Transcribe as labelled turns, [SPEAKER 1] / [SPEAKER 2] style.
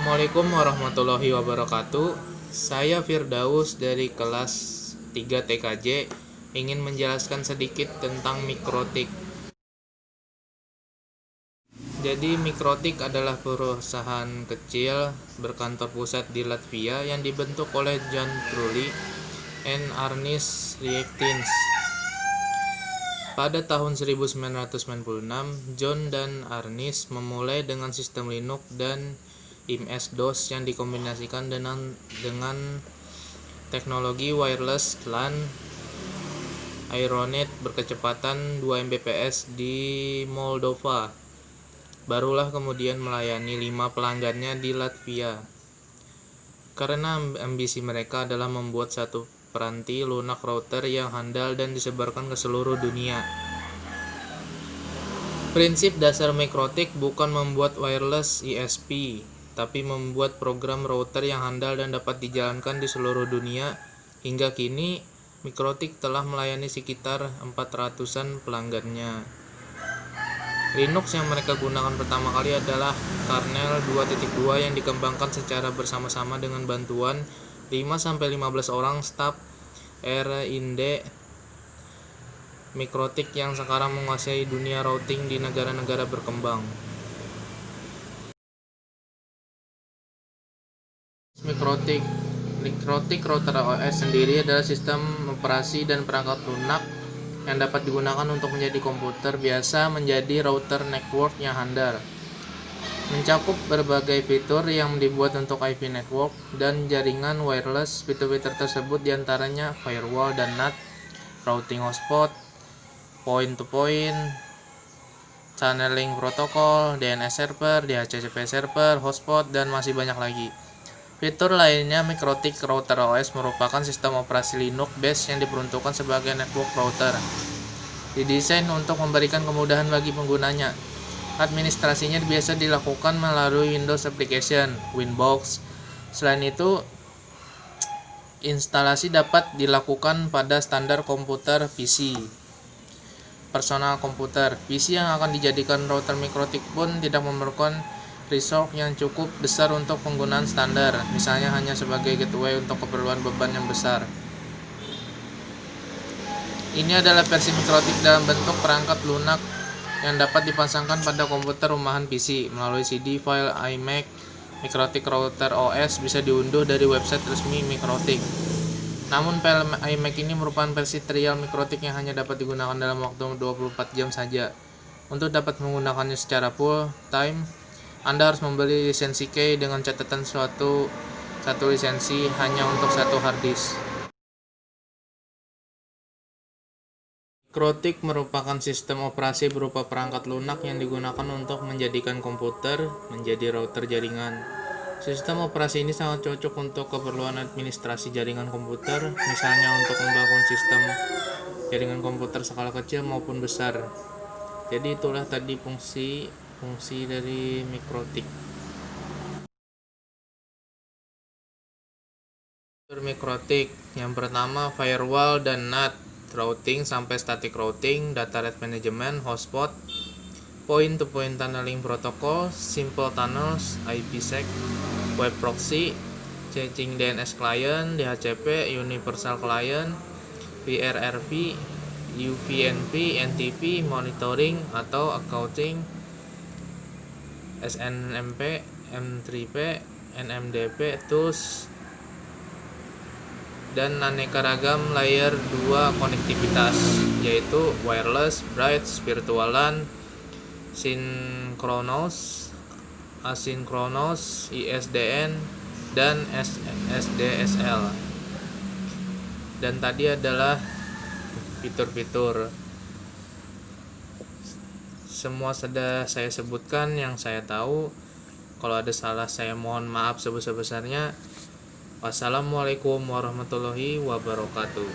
[SPEAKER 1] Assalamualaikum warahmatullahi wabarakatuh. Saya Firdaus dari kelas 3 TKJ ingin menjelaskan sedikit tentang mikrotik. Jadi mikrotik adalah perusahaan kecil berkantor pusat di Latvia yang dibentuk oleh John Trulli and Arnis Riektins. Pada tahun 1996, John dan Arnis memulai dengan sistem Linux dan MS-DOS yang dikombinasikan dengan teknologi wireless LAN Aironet berkecepatan 2 Mbps di Moldova. Barulah kemudian melayani 5 pelanggannya di Latvia. Karena ambisi mereka adalah membuat satu peranti lunak router yang handal dan disebarkan ke seluruh dunia. Prinsip dasar mikrotik bukan membuat wireless ISP, tapi membuat program router yang handal dan dapat dijalankan di seluruh dunia. Hingga kini, mikrotik telah melayani sekitar 400-an pelanggannya. Linux yang mereka gunakan pertama kali adalah kernel 2.2 yang dikembangkan secara bersama-sama dengan bantuan 5-15 orang staf R&D mikrotik yang sekarang menguasai dunia routing di negara-negara berkembang. Mikrotik router OS sendiri adalah sistem operasi dan perangkat lunak yang dapat digunakan untuk menjadi komputer biasa menjadi router network yang handal. Mencakup berbagai fitur yang dibuat untuk IP network dan jaringan wireless. Fitur-fitur tersebut diantaranya firewall dan NAT, routing hotspot, point-to-point, channeling protocol, DNS server, DHCP server, hotspot, dan masih banyak lagi. Fitur lainnya, mikrotik router OS merupakan sistem operasi Linux base yang diperuntukkan sebagai network router. Didesain untuk memberikan kemudahan bagi penggunanya. Administrasinya biasa dilakukan melalui Windows Application, Winbox. Selain itu, instalasi dapat dilakukan pada standar komputer PC. Personal komputer PC yang akan dijadikan router mikrotik pun tidak memerlukan resource yang cukup besar untuk penggunaan standar, misalnya hanya sebagai gateway untuk keperluan beban yang besar. Ini adalah versi mikrotik dalam bentuk perangkat lunak yang dapat dipasangkan pada komputer rumahan PC melalui CD file iMac. Mikrotik router OS bisa diunduh dari website resmi mikrotik. Namun file iMac ini merupakan versi trial mikrotik yang hanya dapat digunakan dalam waktu 24 jam saja. Untuk dapat menggunakannya secara full time, Anda harus membeli lisensi key dengan catatan satu lisensi hanya untuk satu hard disk. Mikrotik merupakan sistem operasi berupa perangkat lunak yang digunakan untuk menjadikan komputer menjadi router jaringan. Sistem operasi ini sangat cocok untuk keperluan administrasi jaringan komputer, misalnya untuk membangun sistem jaringan komputer skala kecil maupun besar. Jadi itulah tadi fungsi dari mikrotik. Mikrotik yang pertama firewall dan NAT, routing sampai static routing, data rate management, hotspot, point-to-point tunneling protocol, simple tunnels, IPsec, web proxy, caching DNS client, DHCP, universal client, PRRV, UVNV, NTP, monitoring atau accounting, SNMP, M3P, NMDP, tools, dan aneka ragam layer 2 konektivitas, yaitu wireless, bridge, virtual LAN, synchronous, asynchronous, ISDN, dan SDSL. Dan tadi adalah fitur-fitur. Semua sudah saya sebutkan yang saya tahu. Kalau ada salah saya mohon maaf sebesar-besarnya. Wassalamualaikum warahmatullahi wabarakatuh.